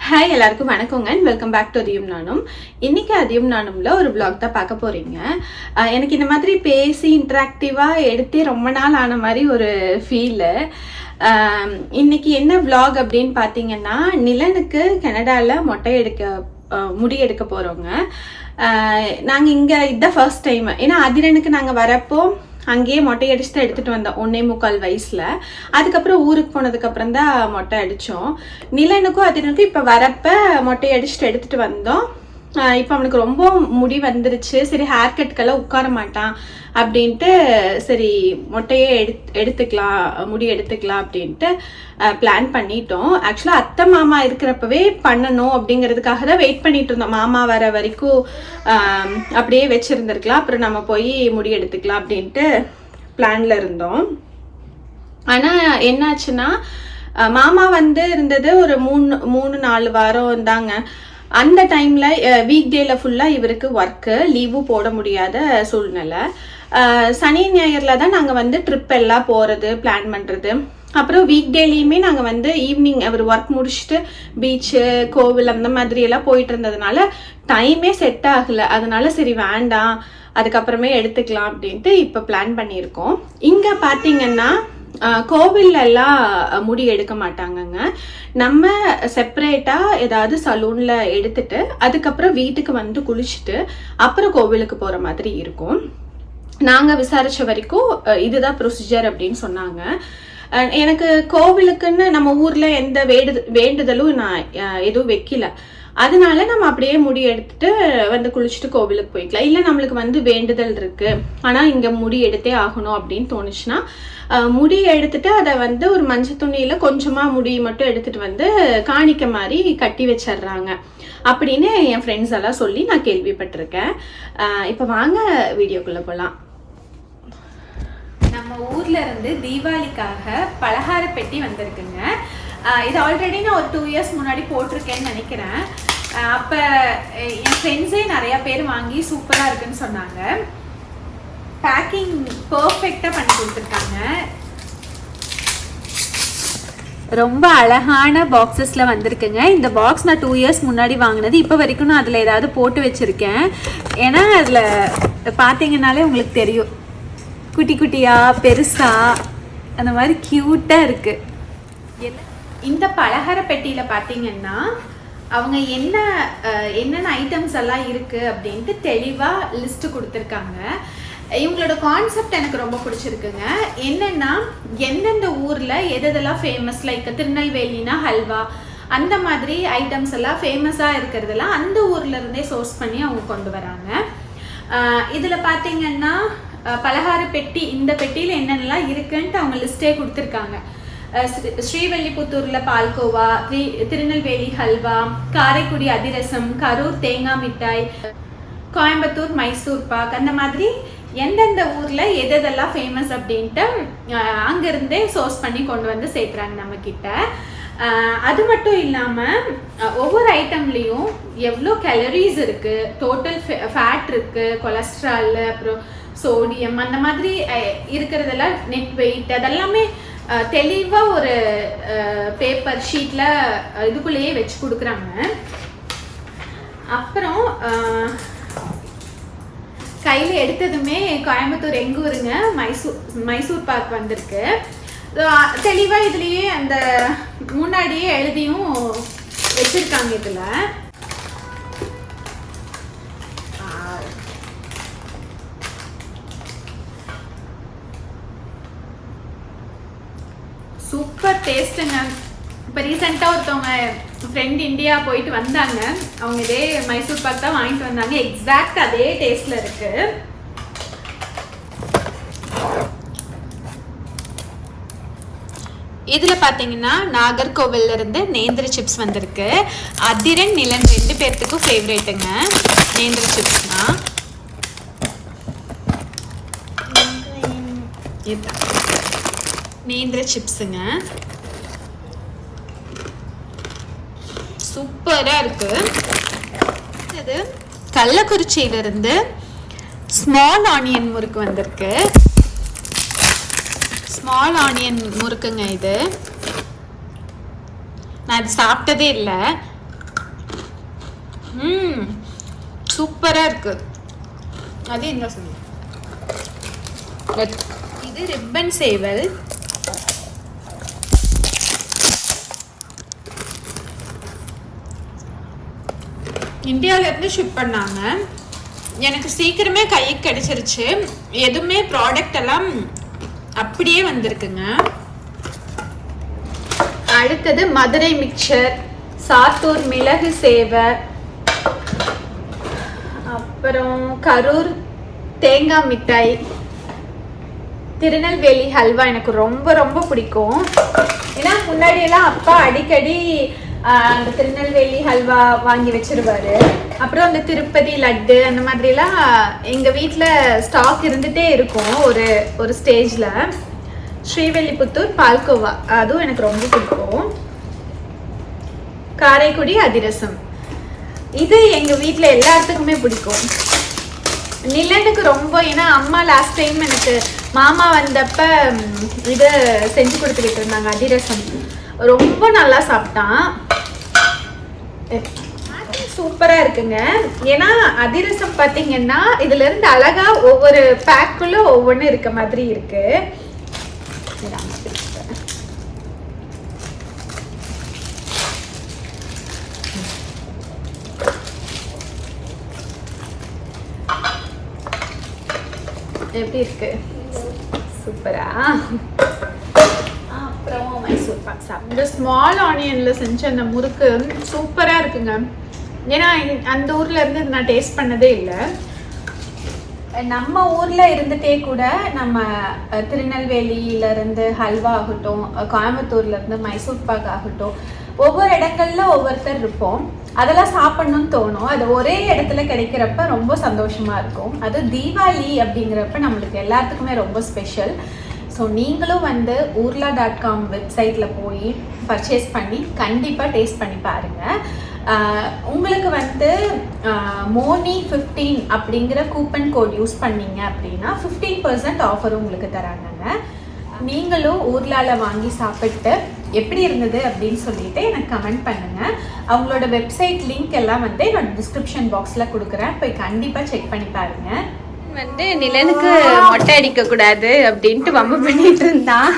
Hi எல்லாருக்கும் வணக்கங்க and welcome back to அதியும் நானும். இன்னைக்கு அதியும் நானும்ல ஒரு vlog தான் பார்க்க போறீங்க. எனக்கு இந்த மாதிரி பேசி இன்டராக்டிவாக எடுத்தே ரொம்ப நாள் ஆன மாதிரி ஒரு ஃபீலு. இன்னைக்கு என்ன vlog அப்படின்னு பார்த்தீங்கன்னா, நிலனுக்கு கனடாவில் மொட்டை முடி எடுக்க போகிறோங்க. நாங்கள் இங்கே இதுதான் ஃபர்ஸ்ட் டைம். ஏன்னா அதிரனுக்கு நாங்கள் வரப்போ அங்கேயே மொட்டை அடிச்சு தான் எடுத்துகிட்டு வந்தோம் 1.25 வயசில். அதுக்கப்புறம் ஊருக்கு போனதுக்கப்புறம் தான் மொட்டை அடித்தோம். நிலனுக்கும் அதிரனுக்கும் இப்போ வரப்போ மொட்டை அடிச்சுட்டு எடுத்துகிட்டு வந்தோம். இப்போ அவனுக்கு ரொம்ப முடி வந்துருச்சு. சரி ஹேர் கட்கெல்லாம் உட்கார மாட்டான் அப்படின்ட்டு சரி மொட்டையே எடுத்துக்கலாம் முடி எடுத்துக்கலாம் அப்படின்ட்டு பிளான் பண்ணிட்டோம். ஆக்சுவலாக அத்தை மாமா இருக்கிறப்பவே பண்ணணும் அப்படிங்கிறதுக்காக தான் வெயிட் பண்ணிட்டு இருந்தோம். மாமா வர வரைக்கும் அப்படியே வச்சுருந்துருக்கலாம், அப்புறம் நம்ம போய் முடி எடுத்துக்கலாம் அப்படின்ட்டு பிளானில் இருந்தோம். ஆனால் என்னாச்சுன்னா, மாமா இருந்தது ஒரு 3-4 வாரம் தாங்க. அந்த டைமில் வீக் டேயில் ஃபுல்லாக இவருக்கு ஒர்க்கு, லீவும் போட முடியாத சூழ்நிலை. சனி ஞாயிறில் தான் நாங்கள் ட்ரிப் எல்லாம் போகிறது பிளான் பண்ணுறது. அப்புறம் வீக் டேலையுமே நாங்கள் ஈவினிங் அவர் ஒர்க் முடிச்சுட்டு பீச்சு கோவில் அந்த மாதிரி எல்லாம் போயிட்டு இருந்ததுனால டைமே செட் ஆகலை. அதனால சரி வேண்டாம், அதுக்கப்புறமே எடுத்துக்கலாம் அப்படின்ட்டு இப்போ பிளான் பண்ணியிருக்கோம். இங்கே பார்த்தீங்கன்னா கோவில்ல எல்லாம் முடி எடுக்க மாட்டாங்கங்க. நம்ம செப்பரேட்டாக ஏதாவது சலூனில் எடுத்துட்டு அதுக்கப்புறம் வீட்டுக்கு குளிச்சுட்டு அப்புறம் கோவிலுக்கு போகிற மாதிரி இருக்கும். நாங்கள் விசாரித்த வரைக்கும் இதுதான் ப்ரொசீஜர் அப்படின்னு சொன்னாங்க. எனக்கு கோவிலுக்குன்னு நம்ம ஊரில் எந்த வேண்டுதலும் நான் எதுவும் வைக்கல. அதனால நம்ம அப்படியே முடி எடுத்துட்டு குளிச்சுட்டு கோவிலுக்கு போய்க்கலாம். இல்லை நம்மளுக்கு வேண்டுதல் இருக்கு, ஆனால் இங்கே முடி எடுத்தே ஆகணும் அப்படின்னு தோணுச்சுன்னா முடி எடுத்துட்டு அதை ஒரு மஞ்சள் துணியில் கொஞ்சமாக முடி மட்டும் எடுத்துட்டு காணிக்க மாதிரி கட்டி வச்சிடுறாங்க அப்படின்னு என் ஃப்ரெண்ட்ஸ் எல்லாம் சொல்லி நான் கேள்விப்பட்டிருக்கேன். இப்போ வாங்க வீடியோக்குள்ளே போகலாம். நம்ம ஊர்ல இருந்து தீபாவளிக்காக பலகார பெட்டி வந்திருக்குங்க. இது ஆல்ரெடி நான் ஒரு 2 இயர்ஸ் முன்னாடி போட்டிருக்கேன்னு நினைக்கிறேன். அப்போ என் ஃப்ரெண்ட்ஸே நிறையா பேர் வாங்கி சூப்பராக இருக்குன்னு சொன்னாங்க. பேக்கிங் பர்ஃபெக்டாக பண்ணி கொடுத்துருக்காங்க. ரொம்ப அழகான பாக்ஸஸில் வந்திருக்குங்க. இந்த பாக்ஸ் நான் 2 இயர்ஸ் முன்னாடி வாங்கினது. இப்போ வரைக்கும் நான் அதில் ஏதாவது போட்டு வச்சுருக்கேன். ஏன்னா அதில் பார்த்தீங்கன்னாலே உங்களுக்கு தெரியும், குட்டி குட்டியாக பெருசாக அந்த மாதிரி க்யூட்டாக இருக்குது. இந்த பலகார பெட்டியில் பார்த்தீங்கன்னா அவங்க என்னென்ன ஐட்டம்ஸ் எல்லாம் இருக்குது அப்படின்ட்டு தெளிவாக லிஸ்ட்டு கொடுத்துருக்காங்க. இவங்களோட கான்செப்ட் எனக்கு ரொம்ப பிடிச்சிருக்குங்க. என்னென்னா எந்தெந்த ஊரில் எதெல்லாம் ஃபேமஸ், லைக் திருநெல்வேலினா ஹல்வா, அந்த மாதிரி ஐட்டம்ஸ் எல்லாம் ஃபேமஸாக இருக்கிறதெல்லாம் அந்த ஊரில் இருந்தே சோர்ஸ் பண்ணி அவங்க கொண்டு வராங்க. இதில் பார்த்தீங்கன்னா பலகார பெட்டி, இந்த பெட்டியில் என்னென்னலாம் இருக்குன்ட்டு அவங்க லிஸ்ட்டே கொடுத்துருக்காங்க. ஸ்ரீவல்லிபுத்தூரில் பால்கோவா, திருநெல்வேலி ஹல்வா, காரைக்குடி அதிரசம், கரூர் தேங்காய் மிட்டாய், கோயம்புத்தூர் மைசூர் பாக், அந்த மாதிரி எந்தெந்த ஊரில் எதெல்லாம் ஃபேமஸ் அப்படின்ட்டு அங்கேருந்தே சோர்ஸ் பண்ணி கொண்டு சேர்க்குறாங்க நம்மக்கிட்ட. அது மட்டும் இல்லாமல் ஒவ்வொரு ஐட்டம்லேயும் எவ்வளோ கேலரிஸ் இருக்குது, டோட்டல் ஃபேட் இருக்குது, கொலஸ்ட்ரால், அப்புறம் சோடியம், அந்த மாதிரி இருக்கிறதெல்லாம் நெட் வெயிட், அதெல்லாமே தெளிவாக ஒரு பேப்பர் ஷீட்டில் இதுக்குள்ளேயே வச்சு கொடுக்குறாங்க. அப்புறம் கையில் எடுத்ததுமே கோயம்புத்தூர் எங்கூருங்க மைசூர் பாக் வந்திருக்கு. தெளிவாக இதுலேயே அந்த முன்னாடியே எழுதியும் வச்சுருக்காங்க. இதில் சூப்பர் டேஸ்ட்டுங்க. இப்போ ரீசெண்டாக ஒருத்தவங்க ஃப்ரெண்ட் இந்தியா போயிட்டு வந்தாங்க. அவங்க இதே மைசூர் பாக் தான் வாங்கிட்டு வந்தாங்க. எக்ஸாக்ட் அதே டேஸ்டில் இருக்குது. இதில் பார்த்தீங்கன்னா நாகர்கோவிலிருந்து நேந்திர சிப்ஸ் வந்திருக்கு. அதிரன் நிலன் 2 பேர்த்துக்கும் ஃபேவரேட்டுங்க நேந்திர சிப்ஸ்னால். நேந்திர சிப்ஸுங்க சூப்பராக இருக்குது. இது கள்ளக்குறிச்சியிலிருந்து ஸ்மால் ஆனியன் முறுக்கு வந்திருக்கு. ஸ்மால் ஆனியன் முறுக்குங்க இது. நான் இது சாப்பிட்டதே இல்லை. சூப்பராக இருக்கு. அது என்ன சொன்னீங்க? இது ரிப்பன் சேவல். இந்தியாவிலேருந்து ஷிப் பண்ணாங்க. எனக்கு சீக்கிரமே கைக்கு கிடைச்சிருச்சு. எதுவுமே ப்ராடக்ட் எல்லாம் அப்படியே வந்திருக்குங்க. அடுத்தது மதுரை மிக்சர், சாத்தூர் மிளகு சேவை, அப்புறம் கரூர் தேங்காய் மிட்டாய், திருநெல்வேலி ஹல்வா எனக்கு ரொம்ப ரொம்ப பிடிக்கும். ஏன்னா முன்னாடியெல்லாம் அப்பா அடிக்கடி அந்த திருநெல்வேலி ஹல்வா வாங்கி வச்சிருவாரு. அப்புறம் அந்த திருப்பதி லட்டு அந்த மாதிரிலாம் எங்கள் வீட்டில் ஸ்டாக் இருந்துகிட்டே இருக்கும். ஒரு ஸ்டேஜில் ஸ்ரீவில்லிபுத்தூர் பால்கோவா, அதுவும் எனக்கு ரொம்ப பிடிக்கும். காரைக்குடி அதிரசம், இது எங்கள் வீட்டில் எல்லாத்துக்குமே பிடிக்கும். நிலனுக்கு ரொம்ப, ஏன்னா அம்மா லாஸ்ட் டைம் எனக்கு மாமா வந்தப்ப இது செஞ்சு கொடுத்துக்கிட்டு இருந்தாங்க அதிரசம். ரொம்ப நல்லா சாப்பிட்டான். சூப்பராக இருக்குங்க. ஏன்னா அதிரசம் பார்த்தீங்கன்னா இதுல இருந்து அழகா ஒவ்வொரு பேக்குள்ள ஒவ்வொன்று இருக்க மாதிரி இருக்கு. எப்படி இருக்கு? சூப்பரா. அப்புறம் மைசூர் பாக் சாப்பிட்டு, இந்த ஸ்மால் ஆனியனில் செஞ்ச அந்த முறுக்கு சூப்பராக இருக்குங்க. ஏன்னா அந்த ஊரில் இருந்து நான் டேஸ்ட் பண்ணதே இல்லை. நம்ம ஊரில் இருந்துகிட்டே கூட நம்ம திருநெல்வேலியிலேருந்து ஹல்வா ஆகட்டும், கோயம்புத்தூர்லேருந்து மைசூர் பாக் ஆகட்டும், ஒவ்வொரு இடங்கள்ல ஒவ்வொருத்தர் இருப்போம். அதெல்லாம் சாப்பிடணும்னு தோணும். அது ஒரே இடத்துல கிடைக்கிறப்ப ரொம்ப சந்தோஷமாக இருக்கும். அது தீபாவளி அப்படிங்கிறப்ப நம்மளுக்கு எல்லாத்துக்குமே ரொம்ப ஸ்பெஷல். ஸோ நீங்களும் வந்து urla.com வெப்சைட்டில் போய் பர்ச்சேஸ் பண்ணி கண்டிப்பாக டேஸ்ட் பண்ணி பாருங்கள். உங்களுக்கு வந்து மோனி 15 அப்படிங்கிற கூப்பன் கோட் யூஸ் பண்ணீங்க அப்படின்னா 15% ஆஃபர் உங்களுக்கு தராங்க. நீங்களும் ஊர்லாவில் வாங்கி சாப்பிட்டு எப்படி இருந்தது அப்படின்னு சொல்லிட்டு எனக்கு கமெண்ட் பண்ணுங்கள். அவங்களோட வெப்சைட் லிங்க் எல்லாம் வந்து என்னோட டிஸ்கிரிப்ஷன் பாக்ஸில் கொடுக்குறேன். போய் கண்டிப்பாக செக் பண்ணி பாருங்கள். வந்து நிலனுக்கு மொட்டை அடிக்க கூடாது அப்படின்ட்டு வம்பு பண்ணிட்டு இருந்தான்.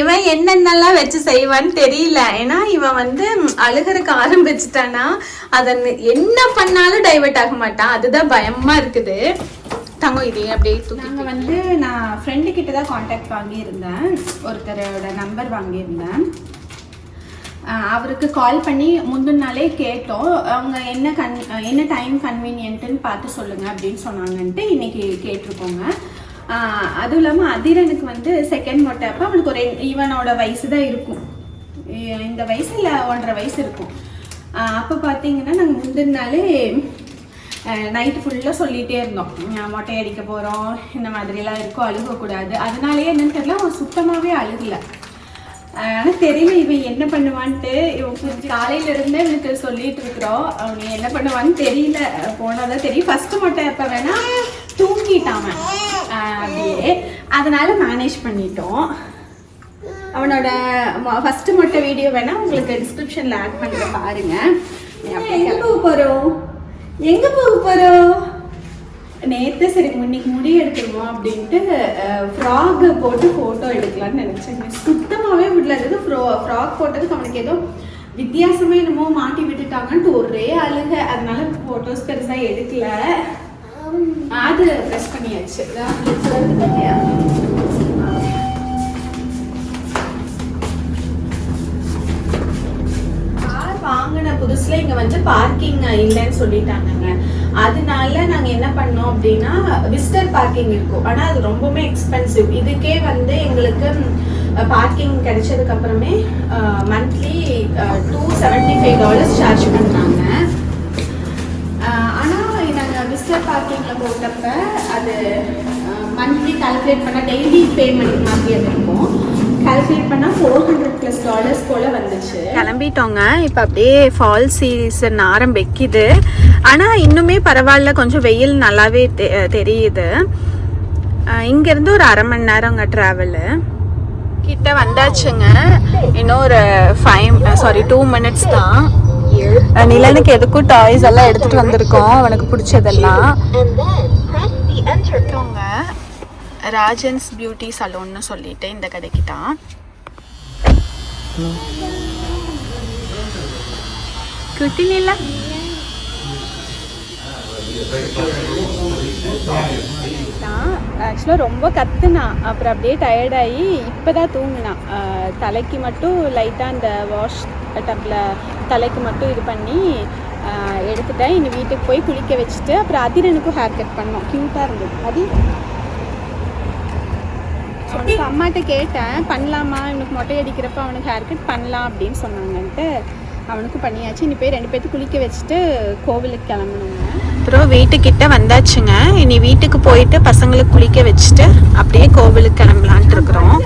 இவன் என்னென்னலாம் வச்சு செய்வான்னு தெரியல. ஏன்னா இவன் வந்து அழுகிறக்கு ஆரம்பிச்சுட்டானா அதை என்ன பண்ணாலும் டைவர்ட் ஆக மாட்டான். அதுதான் பயமா இருக்குது. தங்கம் இதே அப்படியே நாங்கள் வந்து நான் ஃப்ரெண்டு கிட்ட தான் கான்டாக்ட் வாங்கியிருந்தேன். ஒருத்தரோட நம்பர் வாங்கியிருந்தேன். அவருக்கு கால் பண்ணி முந்தின நாளே கேட்டோம். அவங்க என்ன டைம் கன்வீனியன்ட்டுன்னு பார்த்து சொல்லுங்கள் அப்படின்னு சொன்னாங்கன்ட்டு இன்றைக்கி கேட்டிருக்கோங்க. அதுவும் இல்லாமல் அதிரனுக்கு வந்து செகண்ட் மொட்டை அப்போ அவனுக்கு ஒரு இவனோட வயசு தான் இருக்கும். இந்த வயசு இல்லை 1.5 வயசு இருக்கும். அப்போ பார்த்தீங்கன்னா நாங்கள் முந்தின நாளே நைட்டு ஃபுல்லாக சொல்லிகிட்டே இருந்தோம், மொட்டை அடிக்க போகிறோம், இந்த மாதிரிலாம் இருக்கும், அழுகக்கூடாது. அதனாலேயே என்னன்னு தெரியல, அவன் சுத்தமாகவே அழுகலை. ஆனால் தெரியல இவன் என்ன பண்ணுவான்ட்டு. இவன் புரிஞ்சு காலையிலேருந்தே எனக்கு சொல்லிட்டு இருக்கிறோம். அவன் என்ன பண்ணுவான்னு தெரியல. போனாதான் தெரியும். ஃபஸ்ட்டு மட்டும் எப்போ வேணா தூங்கிட்டான் அப்படியே. அதனால மேனேஜ் பண்ணிட்டோம். அவனோட ஃபஸ்ட்டு மொட்டை வீடியோ வேணா உங்களுக்கு டிஸ்கிரிப்ஷனில் ஆட் பண்ணுற பாருங்க. எங்கே போக போகிறோம், எங்கே போக போகிறோம்? நேற்று சரி இன்னைக்கு முடி எடுத்துருவோம் அப்படின்ட்டு ஃப்ராக் போட்டு ஃபோட்டோ எடுக்கலான்னு நினச்சேங்க. சுத்தமாகவே விடல. ஏதோ ஃப்ராக் போட்டதுக்கு அவனுக்கு ஏதோ வித்தியாசமாக என்னமோ மாட்டி விட்டுட்டாங்கன்ட்டு ஒரே அழுக. அதனால ஃபோட்டோஸ் பெருசாக எடுக்கல. அது ப்ரெஸ் பண்ணியாச்சு. வாங்கின புதுசுல இங்க வந்து பார்க்கிங் இல்லைன்னு சொல்லிட்டாங்க. அதனால நாங்க என்ன பண்ணோம் அப்படின்னா விசிட்டர் பார்க்கிங் இருக்கும். ஆனா அது ரொம்பவுமே எக்ஸ்பென்சிவ். இதுக்கே வந்து எங்களுக்கு பார்க்கிங் கிடைச்சதுக்கு அப்புறமே மந்த்லி $275 சார்ஜ் பண்ணாங்க. ஆனா நாங்க விசிட்டர் பார்க்கிங்ல போட்டப்ப அது மந்த்லி கால்குலேட் பண்ண டெய்லி பேமெண்ட் மாதிரி அது இருக்கும். கால்குலேட் பண்ணால் $400+ போல வந்துச்சு. கிளம்பிட்டோங்க. இப்போ அப்படியே ஃபால் சீசன் ஆரம்பிக்குது. ஆனால் இன்னுமே பரவாயில்ல, கொஞ்சம் வெயில் நல்லாவே தெரியுது. இங்கேருந்து ஒரு 1/2 மணி நேரங்க ட்ராவலு. கிட்ட வந்தாச்சுங்க. இன்னும் ஒரு 2 மினிட்ஸ் தான். நிலனுக்கு எதுக்கும் டாய்ஸ் எல்லாம் எடுத்துட்டு வந்திருக்கோம், அவனுக்கு பிடிச்சதெல்லாம். ராஜன்ஸ் பியூட்டி சலூன்னு சொல்லிட்டு இந்த கடைக்கு தான். குட்டி நிலா ஆக்சுவலாக ரொம்ப கத்துனான், அப்புறம் அப்படியே டயர்டாகி இப்போ தான் தூங்கினான். தலைக்கு மட்டும் லைட்டாக அந்த வாஷ் டப்பில் தலைக்கு மட்டும் இது பண்ணி எடுத்துட்டேன். இனி வீட்டுக்கு போய் குளிக்க வச்சுட்டு அப்புறம் அதிரனுக்கும் ஹேர் கட் பண்ணோம். க்யூட்டாக இருந்தது. அது சொன்ன அம்மாட்ட கேட்டேன், பண்ணலாமா இவனுக்கு மொட்டை அடிக்கிறப்ப அவனுக்கு ஹேர் கட் பண்ணலாம் அப்படின்னு சொன்னாங்கன்ட்டு அவனுக்கும் பண்ணியாச்சு. இனி போய் 2 பேர்த்து குளிக்க வச்சுட்டு கோவிலுக்கு கிளம்பணுங்க. அப்புறம் வீட்டுக்கிட்ட வந்தாச்சுங்க. இனி வீட்டுக்கு போயிட்டு பசங்களுக்கு குளிக்க வச்சுட்டு அப்படியே கோவிலுக்கு கிளம்பலான்ட்டு இருக்கிறோம்.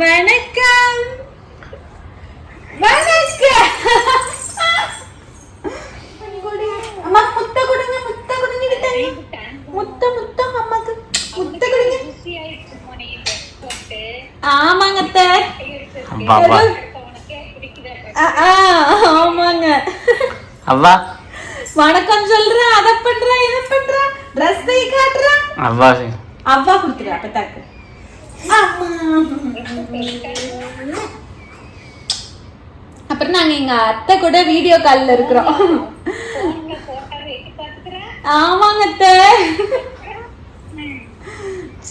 வணக்கம். அம்மா முத்த கொடுங்க, முத்த கொடுங்க, முத்த முத்த அம்மாக்கு முத்த கொடுங்க. ஆமாங்க ஆமாங்க. அவ்வா வணக்கம் சொல்றேன், அத பண்றேன், இத பண்றேன், ட்ரெஸ் காட்டுறேன். அவ்வா அவ்வா குடுத்துறேன் அப்பதாக்கு. அப்புறம் நாங்க எங்க அத்தை கூட வீடியோ கால்ல இருக்கிறோம். ஆமாங்க அத்தை.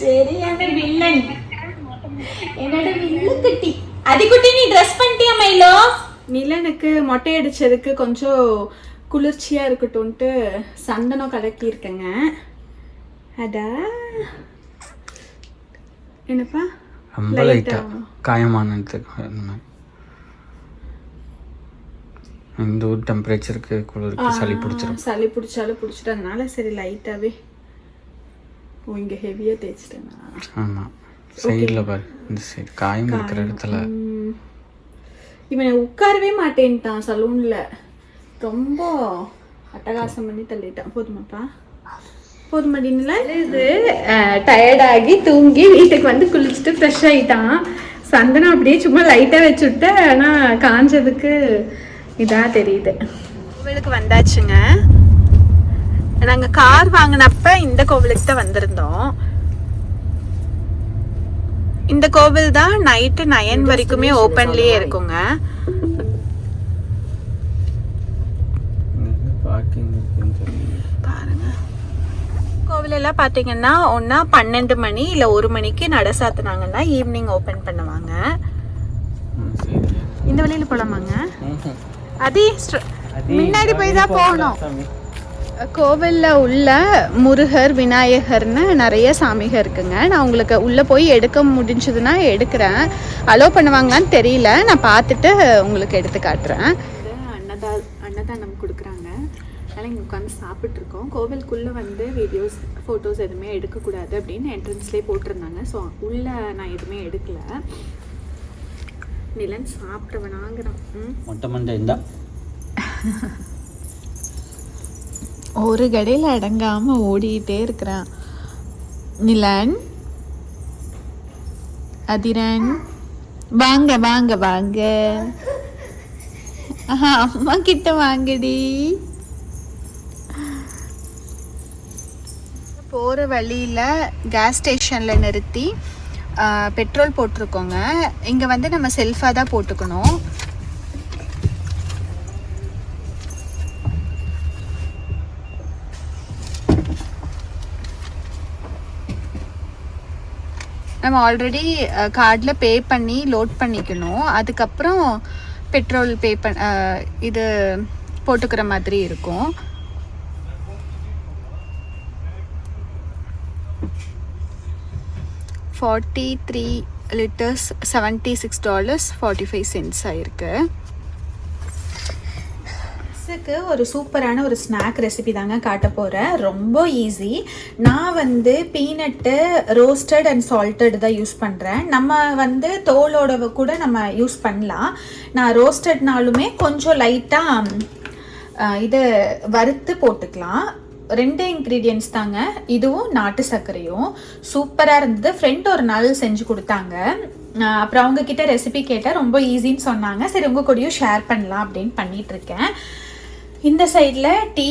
சரி வில்லன் என்னோட வில்லு குட்டி அதிகுட்டி, நீ ட்ரெஸ் பண்ணிட்டியா மைலோ? நிலனுக்கு மொட்டை அடிச்சதுக்கு கொஞ்சம் குளிர்ச்சியா இருக்கட்டும்ட்டு சந்தனம் கலக்கி இருக்கேங்க. அதா என்னப்பா ரொம்ப லைட்டா காயமானதுக்கு இந்த ஒரு டெம்பரேச்சருக்கு குளிருக்கு சளி பிடிச்சிரும். சளி பிடிச்சாலும் பிடிச்சிட்டதுனால சரி லைட்டாவே இங்க ஹெவியா தேய்ச்சிட்டேனா. ஆமா சைடுல பாரு, இந்த சைடு காயம் இருக்கிற இடத்துல. இவனை உட்காரவே மாட்டேன்ட்டான் சலூன்ல, ரொம்ப அட்டகாசம் பண்ணி தள்ளிட்டான். போதுமாப்பா போதுமாடின்ல. இது டயர்டாகி தூங்கி வீட்டுக்கு வந்து குளிச்சுட்டு ஃப்ரெஷ் ஆகிட்டான். சந்தனம் அப்படியே சும்மா லைட்டாக வச்சுட்டு, ஆனால் காஞ்சதுக்கு இதாக தெரியுது. கோவிலுக்கு வந்தாச்சுங்க. நாங்கள் கார் வாங்கினப்ப இந்த கோவிலுக்கு தான் வந்திருந்தோம். இந்த கோவில் தான் நைட்டு 9 வரைக்குமே ஓப்பன்லயே இருக்குங்க. பாருங்க கோவில் எல்லாம் பாத்தீங்கன்னா ஒன்னா 12 மணி இல்ல 1 மணிக்கு நட சாத்துனாங்கன்னா ஈவினிங் ஓபன் பண்ணுவாங்க. இந்த வழியில போலாமாங்க? அது முன்னாடி போய் தான் போகணும். கோவில்ல உள்ள முருகர் விநாயகர்னு நிறைய சாமிகள் இருக்குங்க. நான் உங்களுக்கு உள்ள போய் எடுக்க முடிஞ்சதுன்னா எடுக்கிறேன். அலோவ் பண்ணுவாங்களான்னு தெரியல, நான் பார்த்துட்டு உங்களுக்கு எடுத்து காட்டுறேன். அன்னதானம் கொடுக்குறாங்க, அதனால் இங்கே உட்காந்து சாப்பிட்ருக்கோம். கோவிலுக்குள்ளே வந்து வீடியோஸ் ஃபோட்டோஸ் எதுவுமே எடுக்கக்கூடாது அப்படின்னு என்ட்ரன்ஸ்லேயே போட்டிருந்தாங்க. ஸோ உள்ளே நான் எதுவுமே எடுக்கலை. நிலன் சாப்பிட்டவனாங்கிறான். மொட்டை மண்டை இருந்தா ஒரு கடையில் அடங்காம ஓடிட்டே இருக்கிறான். நிலன் அதிரன் வாங்க வாங்க வாங்க, அம்மா கிட்ட வாங்கடி. போற வழியில கேஸ் ஸ்டேஷன்ல நிறுத்தி பெட்ரோல் போட்டிருக்கோங்க. இங்க வந்து நம்ம செல்ஃபா தான் போட்டுக்கணும். நம்ம ஆல்ரெடி கார்டில் பே பண்ணி லோட் பண்ணிக்கணும். அதுக்கப்புறம் பெட்ரோல் இது போட்டுக்கிற மாதிரி இருக்கும். $43 liters $76.45 ஆயிருக்கு. ஒரு சூப்பரான ஒரு ஸ்நாக் ரெசிபி தாங்க காட்ட போகிறேன். ரொம்ப ஈஸி. நான் வந்து பீனட்டு ரோஸ்டட் அண்ட் சால்ட்டட் தான் யூஸ் பண்ணுறேன். நம்ம வந்து தோலோட கூட நம்ம யூஸ் பண்ணலாம். நான் ரோஸ்டட்னாலுமே கொஞ்சம் லைட்டாக இது வறுத்து போட்டுக்கலாம். 2 இன்க்ரீடியன்ட்ஸ் தாங்க, இதுவும் நாட்டு சர்க்கரையும். சூப்பராக இருந்தது. ஃப்ரெண்ட் ஒரு நாள் செஞ்சு கொடுத்தாங்க. அப்புறம் அவங்கக்கிட்ட ரெசிபி கேட்டால் ரொம்ப ஈஸின்னு சொன்னாங்க. சரி உங்கள் கூடயும் ஷேர் பண்ணலாம் அப்படின்னு பண்ணிகிட்ருக்கேன். இந்த சைடில் டீ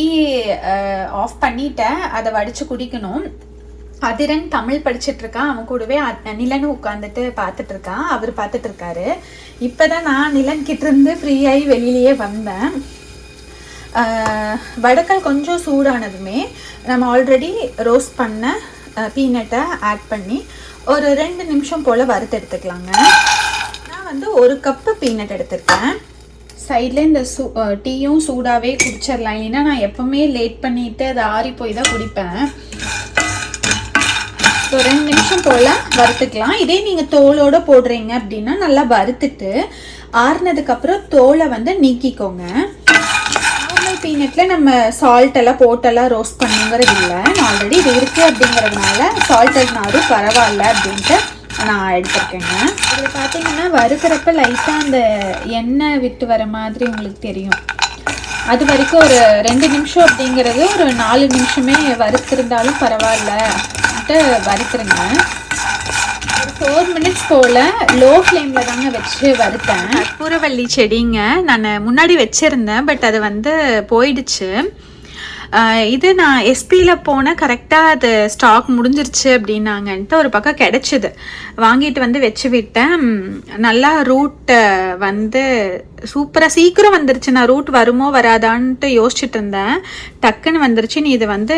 ஆஃப் பண்ணிட்டேன், அதை வடித்து குடிக்கணும். அதிரன் தமிழ் படிச்சுட்ருக்கான், அவன் கூடவே நிலன் உட்காந்துட்டு பார்த்துட்ருக்கான், அவர் பார்த்துட்ருக்காரு. இப்போ தான் நான் நிலன் கிட்டேருந்து ஃப்ரீயாகி வெளியிலேயே வந்தேன். வடக்கல் கொஞ்சம் சூடானதுமே நம்ம ஆல்ரெடி ரோஸ்ட் பண்ண பீனட்டை ஆட் பண்ணி ஒரு 2 நிமிஷம் போல் வறுத்து எடுத்துக்கலாங்க. நான் வந்து 1 கப்பு பீனட் எடுத்துருக்கேன். சைடில் இந்த டீயும் சூடாகவே குடிச்சிடலாம், இல்லைன்னா நான் எப்போவுமே லேட் பண்ணிவிட்டு அதை ஆறி போய் தான் குடிப்பேன். ஸோ 2 நிமிஷம் போல் வறுத்துக்கலாம். இதே நீங்கள் தோலோடு போடுறீங்க அப்படின்னா நல்லா வறுத்துட்டு ஆறுனதுக்கப்புறம் தோலை வந்து நீக்கிக்கோங்க. நார்மல் பீனட்டில் நம்ம சால்ட்டெல்லாம் போட்டெல்லாம் ரோஸ்ட் பண்ணுங்கிறது இல்லை, ஆல்ரெடி இது இருக்குது அப்படிங்கிறதுனால சால்ட்டட்னாலும் பரவாயில்ல அப்படின்ட்டு நான் எடுத்துருக்கேங்க. இதில் பார்த்தீங்கன்னா வறுக்கிறப்ப லைட்டாக அந்த எண்ணெய் விட்டு வர மாதிரி உங்களுக்கு தெரியும். அது வரைக்கும் ஒரு 2 நிமிஷம் அப்படிங்கிறது ஒரு 4 நிமிஷமே வறுத்திருந்தாலும் பரவாயில்ல வறுத்துருங்க. ஒரு 4 மினிட்ஸ் போல் லோ ஃப்ளேமில் தாங்க வச்சு வறுத்தேன். கற்பூரவள்ளி செடிங்க நான் முன்னாடி வச்சுருந்தேன், பட் அது வந்து போயிடுச்சு. இது நான் எஸ்பியில் போனால் கரெக்டாக அது ஸ்டாக் முடிஞ்சிருச்சு அப்படின்னாங்கன்ட்டு ஒரு பக்கம் கிடச்சிது, வாங்கிட்டு வந்து வச்சு விட்டேன். நல்லா ரூட் வந்து சூப்பராக சீக்கிரம் வந்துருச்சு. நான் ரூட் வருமோ வராதான்ட்டு யோசிச்சுட்டு இருந்தேன், டக்குன்னு வந்துருச்சு. நீ இது வந்து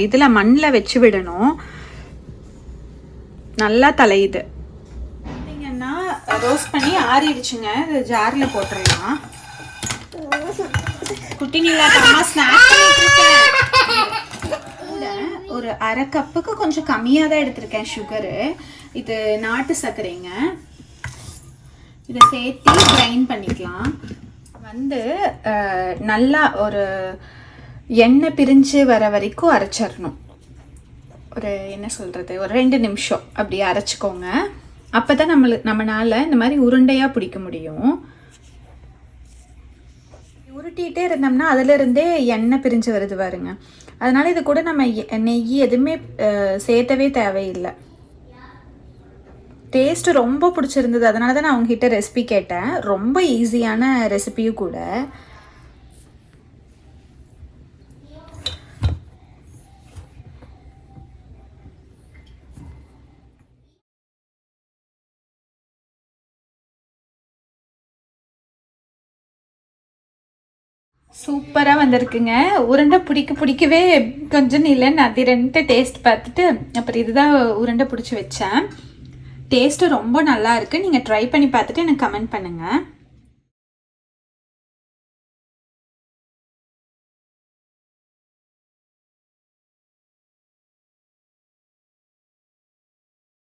இதில் மண்ணில் வச்சு விடணும், நல்லா தலையுது. பார்த்தீங்கன்னா ரோஸ்ட் பண்ணி ஆறிடுச்சுங்க, இது ஜாரில் போட்டுடலாம். குட்டி நீலா அம்மா ஸ்நாக்ஸ் பண்ணிட்டுருக்கேன். ஒரு 1/2 கப்புக்கு கொஞ்சம் கம்மியாக தான் எடுத்திருக்கேன் சுகரு. இது நாட்டு சர்க்கரைங்க. இதை சேர்த்து கிரைண்ட் பண்ணிக்கலாம். வந்து நல்லா ஒரு எண்ணெய் பிரிஞ்சு வர வரைக்கும் அரைச்சிடணும். ஒரு என்ன சொல்கிறது, ஒரு 2 நிமிஷம் அப்படி அரைச்சிக்கோங்க. அப்போ தான் நம்மளால் இந்த மாதிரி உருண்டையாக பிடிக்க முடியும். உருட்டிகிட்டே இருந்தோம்னா அதிலிருந்தே எண்ணெய் பிரிஞ்சு வருது பாருங்க. அதனால் இது கூட நம்ம நெய் எதுவுமே சேர்த்தவே தேவையில்லை. டேஸ்ட்டு ரொம்ப பிடிச்சிருந்தது, அதனால தான் நான் அவங்ககிட்ட ரெசிபி கேட்டேன். ரொம்ப ஈஸியான ரெசிபியும் கூட. சூப்பராக வந்திருக்குங்க. உருண்டை பிடிக்கவே கொஞ்சம் இல்லைன்னு அதிரன்ட்டு டேஸ்ட் பார்த்துட்டு அப்புறம் இதுதான் உருண்டை பிடிச்சி வச்சேன். டேஸ்ட்டு ரொம்ப நல்லா இருக்குது. நீங்கள் ட்ரை பண்ணி பார்த்துட்டு எனக்கு கமெண்ட் பண்ணுங்கள்.